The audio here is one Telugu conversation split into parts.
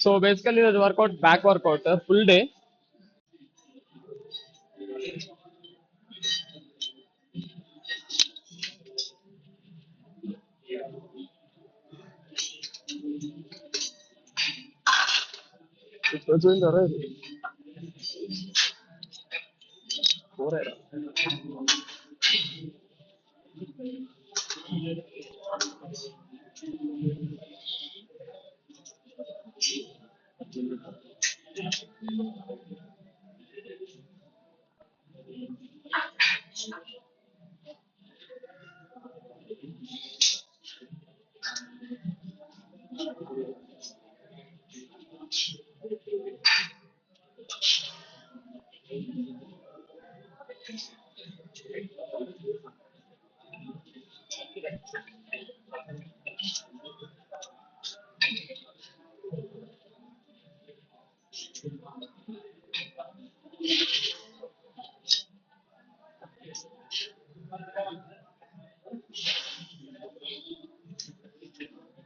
So basically the workout, back workout, full day. It's in the right.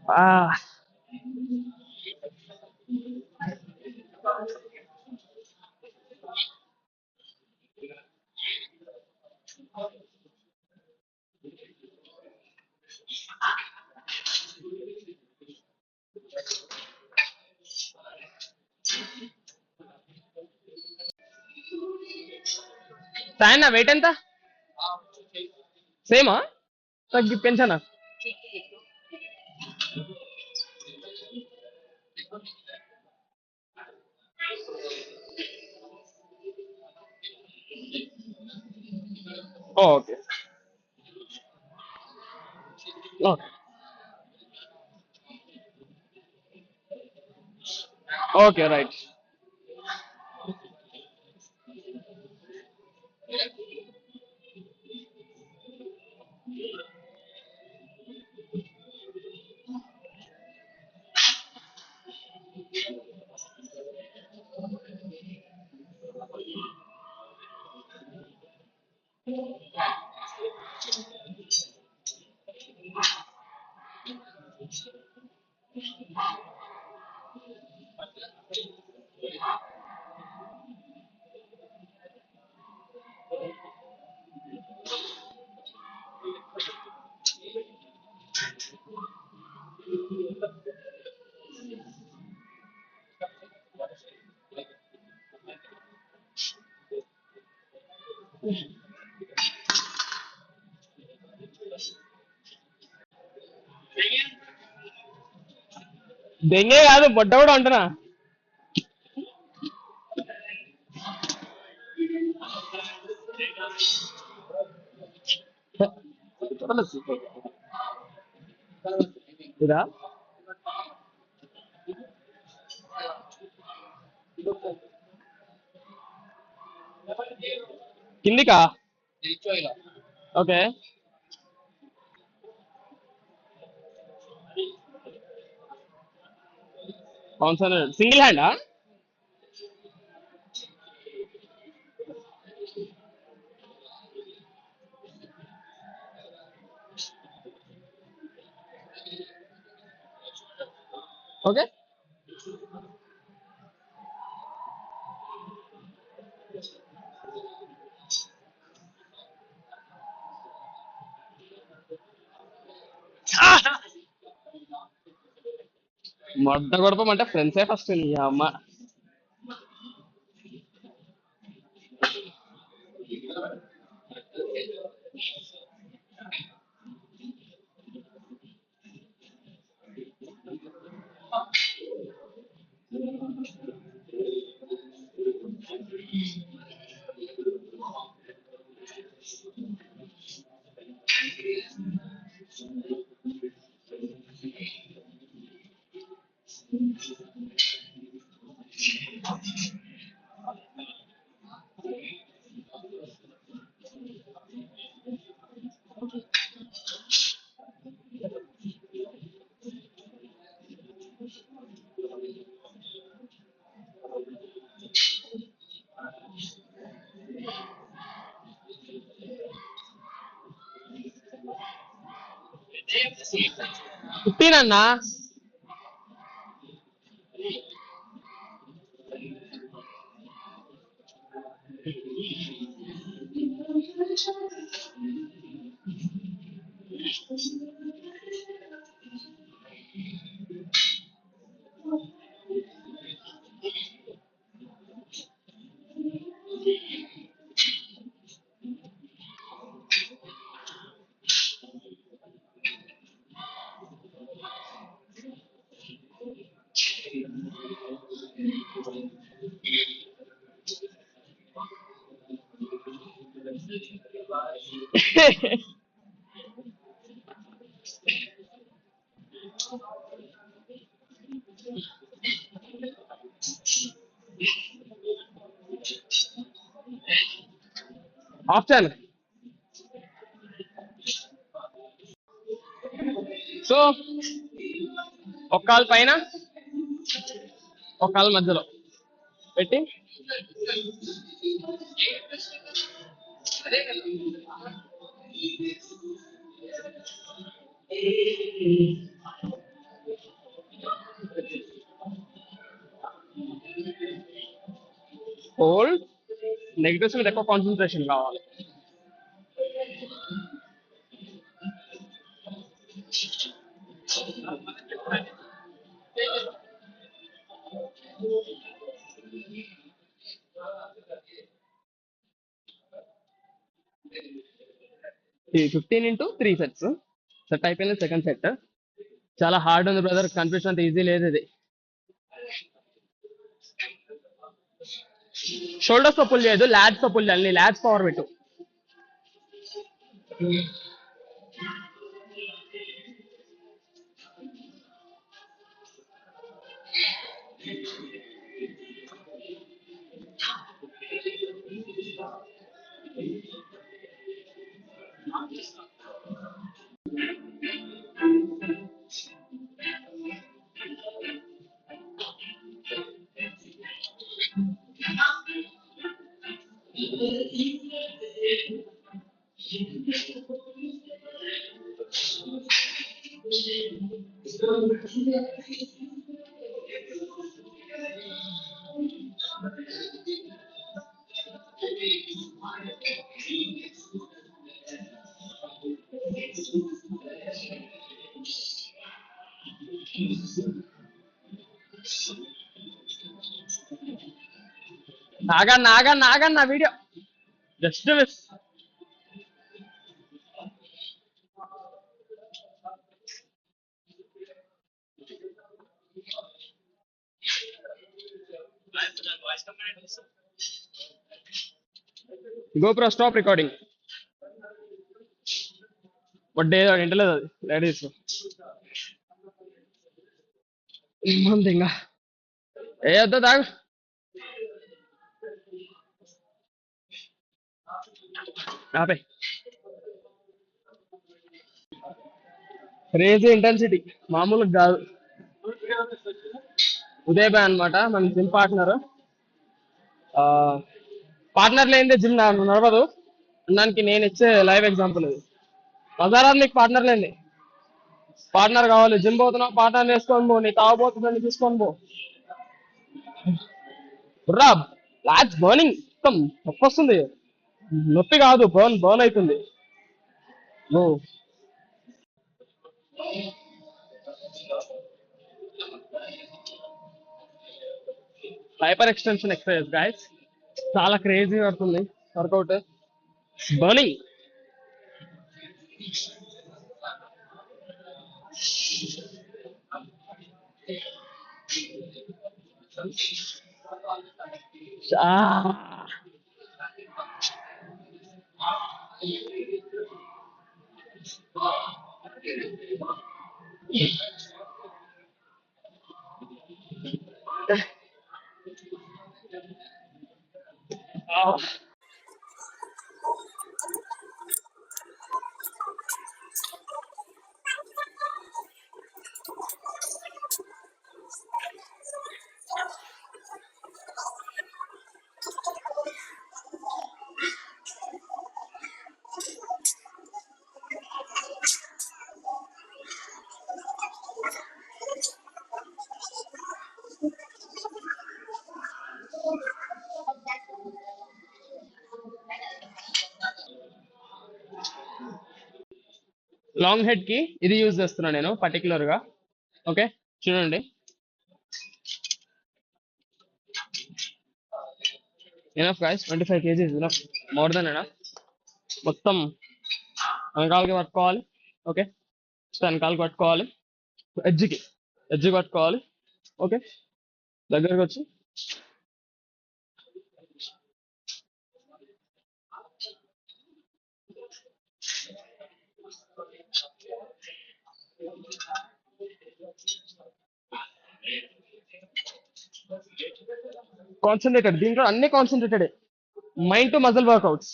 Ah, Sayanna weight ఎంత? సేమా తగ్గి పెంచానా? Okay okay right. దెంగే కాదు బొడ్డ కూడా అంటున్నా. ఇదా కిందికా? ఓకే అవును సార్. సింగిల్ హ్యాండా? ఓకే మొట్ట కొడపమంటే ఫ్రెండ్సే ఫస్ట్ నీ అమ్మ. ఫిఫ్టీన్ అన్నా? ఆప్షన్. సో ఒక కాలు పైన, ఒక కాలు మధ్యలో పెట్టి హోల్డ్. నెగిటివ్స్ మీద ఎక్కువ కాన్సన్ట్రేషన్ కావాలి. ఈ 15 into 3 sets సెట్ అయిపోయింది. సెకండ్ సెట్ చాలా హార్డ్ ఉంది బ్రదర్, కనిపించినంత ఈజీ లేదు ఇది. షోల్డర్స్ తో పుల్ చేయదు, లాడ్స్ తో పుల్ చేయాలి. లాడ్స్ పవర్ పెట్టు. Naganna video just miss. GoPro stop recording. వడ్డే ఇంటలేదు అది లేడీస్ ఏమంది ఇంకా ఏ వద్దా తాగు. ఆపే. క్రేజీ ఇంటెన్సిటీ మామూలుగా కాదు. ఉదయ్ బాయ్ అనమాట మన జిమ్ పార్ట్నర్. పార్ట్నర్ లేనిదే జిమ్ నడవదు దానికి నేను ఇచ్చే లైవ్ ఎగ్జాంపుల్ ఇది. బజారాలు నీకు పార్ట్నర్ లేని, పార్ట్నర్ కావాలి. జిమ్ పోతున్నావు పార్ట్నర్ వేసుకొని పో, నీ తాగబోతుందని తీసుకొని పో. బుర్రా లాట్స్ బర్నింగ్, మొత్తం నొప్పి వస్తుంది. నొప్పి కాదు, బర్న్ బర్న్ అవుతుంది. నువ్వు హైపర్ ఎక్స్టెన్షన్ ఎక్సర్సైజ్ గాయస్, చాలా క్రేజీ పడుతుంది వర్కౌట్. బర్నింగ్. లాంగ్ హెడ్ కి ఇది యూజ్ చేస్తున్నాను నేను పర్టికులర్ గా. ఓకే, చూడండి. Enough guys, 25 kgs enough, more than enough. మొత్తం వెనకాలకి పట్టుకోవాలి. ఓకే, వెనకాలకి పట్టుకోవాలి, ఎడ్జ్కి పట్టుకోవాలి. ఓకే, దగ్గరకు వచ్చి కాన్సన్ట్రేటెడ్, దీంట్లో అన్ని concentrated mind to muscle workouts.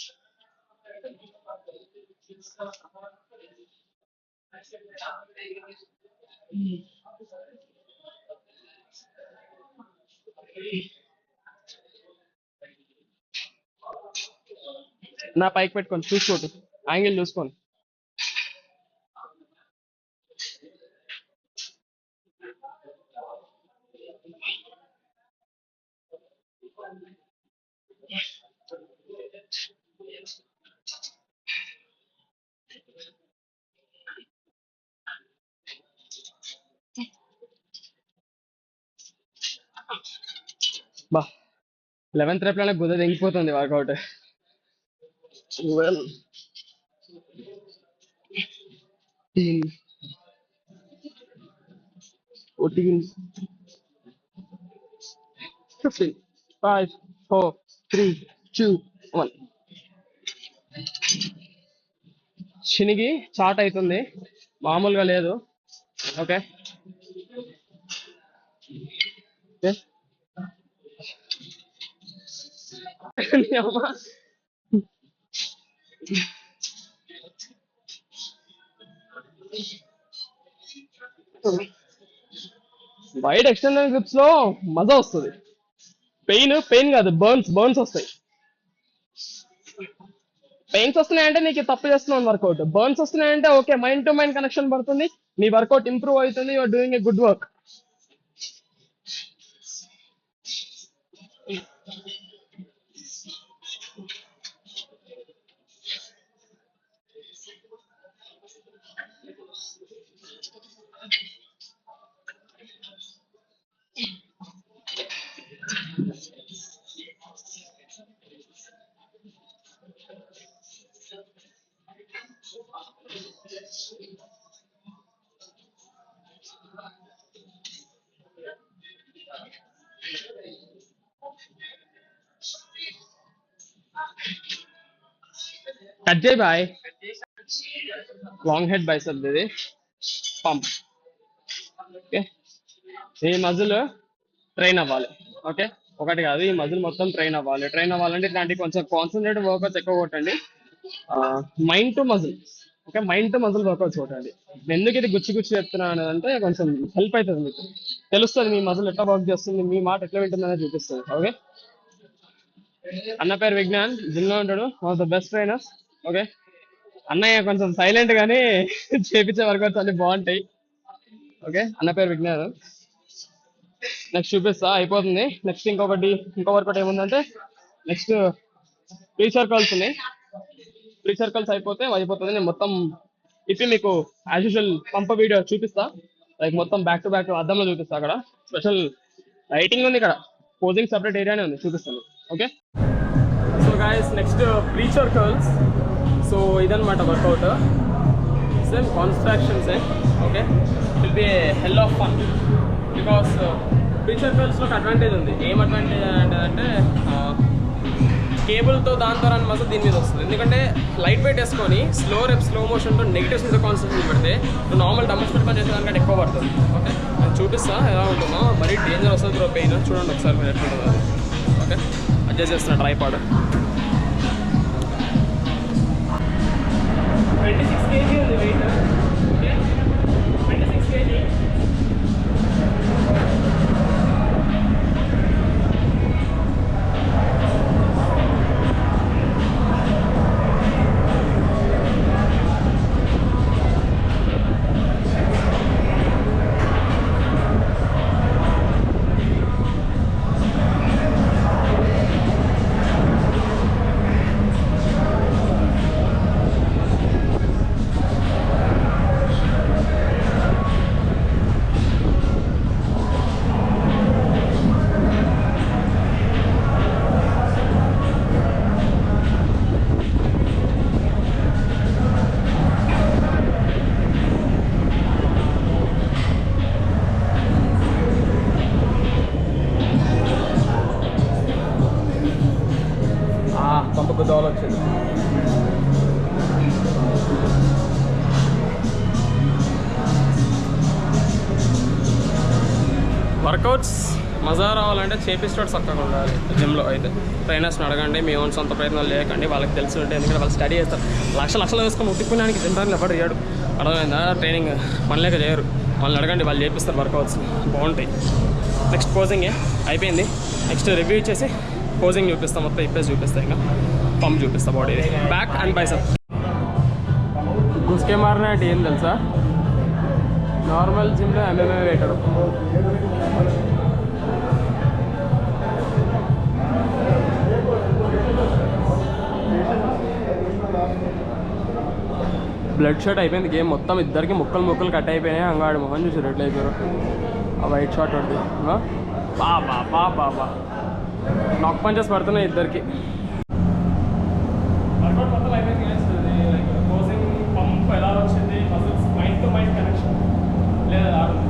నా పైకి పెట్టుకోండి, చూసుకోండి, యాంగిల్ చూసుకోండి. బా, 11th rep లోనే గుద్ద తెగిపోతుంది వర్కౌట్. 12, 13, 14, 15, 5, 4, 3, 2, 1. చినిగి చాట్ అవుతుంది, మామూలుగా లేదు. ఓకే, వైడ్ ఎక్స్టెండెడ్ గ్రిప్స్ లో మజా వస్తుంది. పెయిన్ కాదు, బర్న్స్ వస్తాయి. పెయిన్స్ వస్తున్నాయంటే నీకు తప్పు చేస్తున్నావు వర్కౌట్. బర్న్స్ వస్తున్నాయంటే okay, mind to mind connection పడుతుంది, నీ వర్కౌట్ ఇంప్రూవ్ అవుతుంది, you're doing a good work. Cut చేయి బాయ్. లాంగ్ హెడ్ బైసెప్ ఇది పంప్. ఓకే, ఈ మజిల్ ట్రైన్ అవ్వాలి. ఓకే, ఒకటి కాదు, ఈ మజిల్ మొత్తం ట్రైన్ అవ్వాలి. ట్రైన్ అవ్వాలంటే ఇట్లాంటి కొంచెం కాన్సన్ట్రేట్ వర్కౌట్స్ ఎక్కువ కొట్టండి. Mind to muscle. Okay, mind to muscle workouts కొట్టండి. ఎందుకు ఇది గుచ్చి చెప్తున్నాను అంటే కొంచెం హెల్ప్ అవుతుంది, మీకు తెలుస్తుంది మీ మజిల్ ఎట్లా వర్క్ చేస్తుంది, మీ మాట ఎట్లా వింటుంది అనేది చూపిస్తుంది. ఓకే, అన్న పేరు విజ్ఞాన్, జిమ్ లో ఉంటాడు, one of the best trainers. Okay, అన్నయ్య కొంచెం సైలెంట్ గానీ చేపించే వర్కౌట్స్ అన్ని బాగుంటాయి. ఓకే, అన్న పేరు విజ్ఞాన్. నెక్స్ట్ చూపిస్తా, అయిపోతుంది. నెక్స్ట్ ఇంకో వర్కౌట్ ఏముందంటే, నెక్స్ట్ ప్రీ సర్కిల్స్ ఉన్నాయి. ప్రీ సర్కిల్స్ అయిపోతుంది. నేను మొత్తం ఇప్పి మీకు యాజ్ యూజువల్ పంప వీడియో చూపిస్తా. లైక్ మొత్తం బ్యాక్ టు బ్యాక్ అద్దంలో చూపిస్తా. అక్కడ స్పెషల్ లైటింగ్ ఉంది, ఇక్కడ పోజింగ్ సపరేట్ ఏరియానే ఉంది, చూపిస్తాను. Okay, so guys next pre circles. So ఇదన్నమాట workout, same constructions. Okay, will be hell of fun because pre సర్కిల్స్లో ఒక అడ్వాంటేజ్ ఉంది. ఏం అడ్వాంటేజ్ అంటే కేబుల్తో దాంతో రన్ మసలు దీని మీద వస్తుంది. ఎందుకంటే లైట్ వెయిట్ వేసుకొని స్లో మోషన్తో నెగిటివ్స్ మీద కాన్సన్ట్రేట్ పెడితే నార్మల్ డబుల్స్ పెట్టుకొని చేసేదానికంటే ఎక్కువ పడుతుంది. ఓకే, నేను చూపిస్తా ఎలా ఉంటుందో. మరీ డేంజర్ వస్తుంది బ్రో, పెయిన్ చూడండి ఒకసారి మీరు ఎట్లుంటుందో. ఓకే, అడ్జస్ట్ చేస్తున్నా ట్రైపాడ్. 26 kg ఉంది వెయిట్. Okay, 26 kg. వర్కౌట్స్ మజా రావాలంటే చేపిస్తాడు చక్కగా ఉండాలి జిమ్లో. అయితే ట్రైనర్స్ని అడగండి, మీ ఓన్ సొంత ప్రయత్నాలు చేయకండి, వాళ్ళకి తెలిసి ఉంటే. ఎందుకంటే వాళ్ళు స్టడీ చేస్తారు, లక్షలు వేసుకొని ఉట్టిపోయినానికి జిమ్ టైంలో ఎవరు చేయడు. అర్థమైందా? ట్రైనింగ్ పనిలేక చేయరు. వాళ్ళని అడగండి, వాళ్ళు చేపిస్తారు వర్కౌట్స్, బాగుంటాయి. నెక్స్ట్ పోజింగ్ అయిపోయింది. నెక్స్ట్ రివ్యూ ఇచ్చేసి పోజింగ్ చూపిస్తాం, మొత్తం ఇప్పేసి చూపిస్తాయి. ఇంకా పంప్ చూపిస్తా బాడీ, బ్యాక్ అండ్ బైసెప్. గుస్కే మారిన అంటే ఏం తెలుసా? నార్మల్ జిమ్లో ఎంఎంఏ వేయటడు. బ్లడ్ షాట్ అయిపోయింది గేమ్ మొత్తం. ఇద్దరికి ముక్కలు కట్ అయిపోయినాయి. అంగాడు మొహన్ చూసి రెడ్ అయిపోయారు. ఆ వైట్ షాట్ ఒకటి బాబా నాక్ పంచెస్ పడుతున్నాయి ఇద్దరికి. వర్కౌట్ మొత్తం అయిపోయింది. లైక్ పోజింగ్, పంప్ ఎలా వచ్చింది, muscles mind to mind connection లేదా ఆడుంది.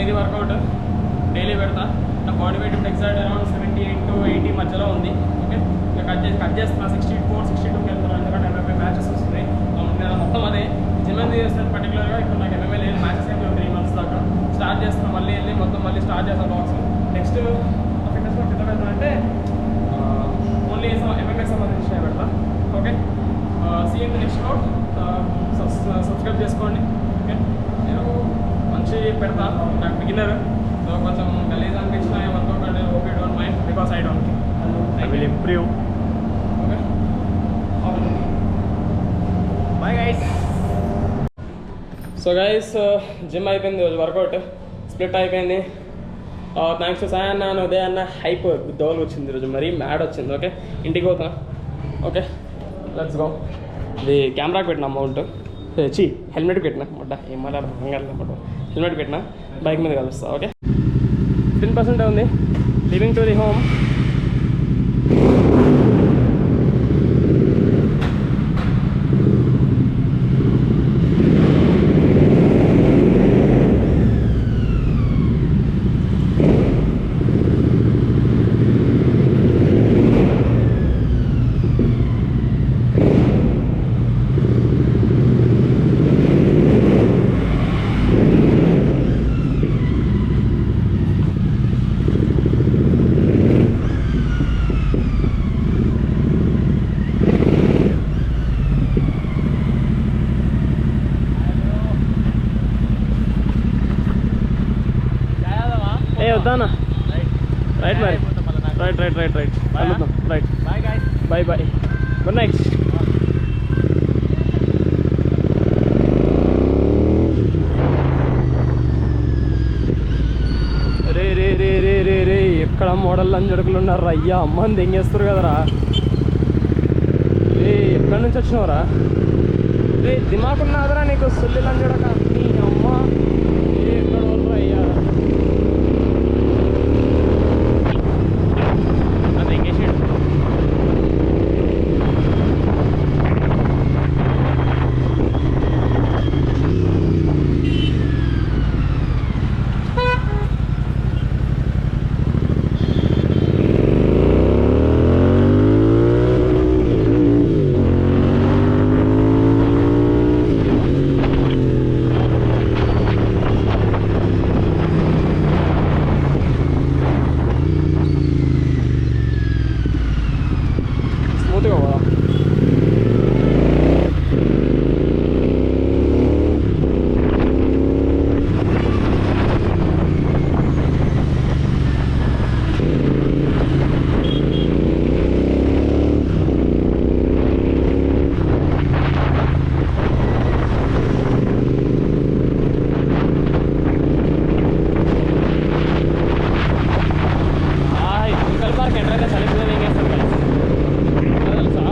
ఇది వర్కౌట్ డైలీ పెడతా. నా బాడీ వెయిట్ ఇప్పుడు ఎగ్జాక్ట్ అరౌండ్ 78 to 80 మధ్యలో ఉంది. ఓకే, ఇక కట్ చేస్తున్నా. 64, 62కి వెళ్తున్నాను. ఎందుకంటే ఎంఎంఏ మ్యాచెస్ వస్తున్నాయి. నేను మొత్తం అదే జిమ్ ఎందుకు చేస్తాను పర్టికులర్గా. ఇప్పుడు నాకు ఎంఎంఏ లేదు, మ్యాచెస్ ఏమి 3 months దాకా. స్టార్ట్ చేస్తున్నా, మళ్ళీ వెళ్ళి మొత్తం మళ్ళీ స్టార్ట్ చేస్తాను బాక్సింగ్. నెక్స్ట్ ఫిట్నెస్ కూడా పెద్ద పెడతా అంటే ఓన్లీ ఎంఎంఏకి సంబంధించిన పెడతా. Okay, see in the next note. Subscribe చేసుకోండి. ఓకే, నేను మంచి పెడతా. నాకు బిగినర్, సో కొంచెం గలీజ్ అనిపించిన ఏమనుకోకండి. Okay, don't mind, because I don't. I will improve. Okay, bye guys. So guys, gym అయిపోయింది, రోజు వర్కౌట్ స్ప్లిట్ అయిపోయింది. థ్యాంక్స్ టు సాయి అన్న, ఉదయ్ అన్న. హైప్ దోలు వచ్చింది ఈరోజు, మరీ మ్యాడ్ వచ్చింది. ఓకే, ఇంటికి పోతున్నా. Okay, let's go. ఇది కెమెరాకి పెట్టిన అమౌంట్, హెల్మెట్ పెట్టినా మొట్ట ఏం మాట్లాడుతున్నా. హెల్మెట్ పెట్టినా, బైక్ మీద కలుస్తా. ఓకే, 10% ఉంది. Living to the home. వద్దానా? రైట్ మరి, రైట్ వెళ్దాం. Right, bye bye, good night. రే రే రే రే రే రే ఎక్కడ మోడల్ అంజడుకులు ఉన్నారు అయ్యా. అమ్మని దెంగేస్తారు కదరా. రే ఎక్కడ ఎక్కడ నుంచి వచ్చినవరా? రే దిమాగ్ ఉన్నదరా నీకు? సుల్లిలని చూడక నీ అమ్మ ఎక్కడ వాళ్ళు అయ్యా. అది ఎంగేసాడు. స్మూత్గా పోదా. ఇంకల్ పార్క్ ఎంటర్ అయితే చలిపోతుంది. ఏం చేస్తాను కలిసి తెలుసా?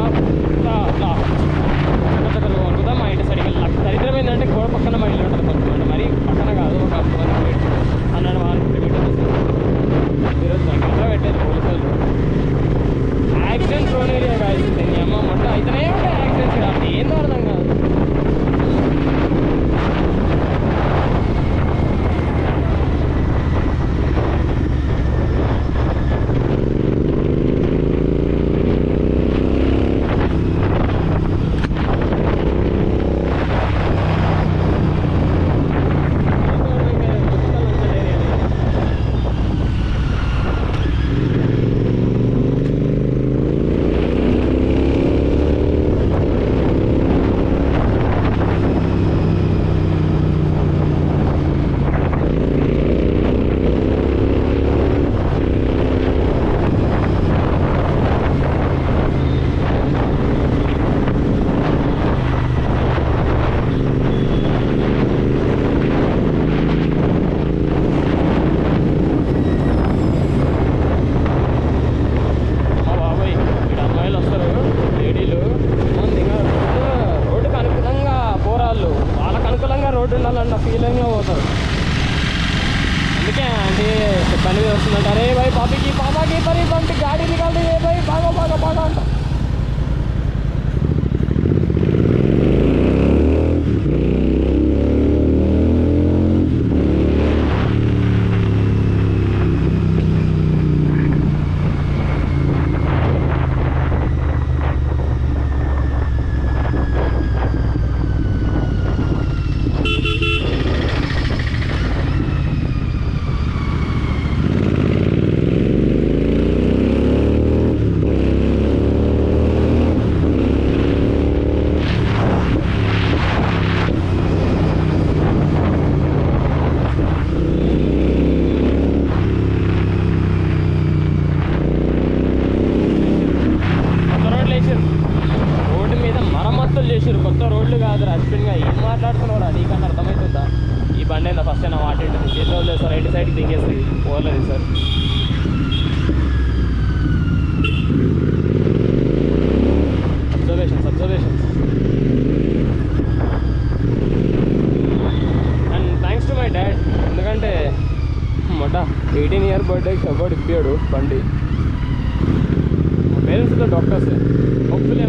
అనుకుందా మా ఇంటి సరిగ్గా దరిద్రం ఏంటంటే గోడ పక్కన మా ఇల్లు ఉంటుంది కొంచెం, అంటే మరి పక్కన కాదు, ఒక 150 మీటర్స్. ఈరోజు దగ్గర పెట్టేది పోలీసు వాళ్ళు. యాక్సిడెంట్ ప్రోన్ ఏరియా కాదు నీ అమ్మ. మొత్తం అయితేనే ఉంటాయి యాక్సిడెంట్స్. కాబట్టి ఏందో అర్థం కాదు. ఫీలింగ్లో పోతారు. అందుకే అంటే బండి మీద వస్తుందంట, అరే భాయ్ పాపకి పాపాకి పరి బండి గాడి నికాలి ఏ భాయ్ బాగా బాగా బాగా అంట. కొత్త రోడ్లు కాదు అశ్విన్గా. ఏం మాట్లాడుతున్నావు? నీకన్నా అర్థమవుతుందా? ఈ బండి అయినా ఫస్ట్ అయినా మాట్లాడుతుంది. చేతి రోజులు సార్ రైట్ సైడ్కి దిగేస్తుంది. పోలేదు sir. Observations. And thanks to my dad. ఎందుకంటే మొట్ట 18 ఇయర్ బర్త్డేకి ఎవరు ఇప్పాడు బండి. మా పేరెంట్స్ డాక్టర్స్. హోప్ఫుల్లీ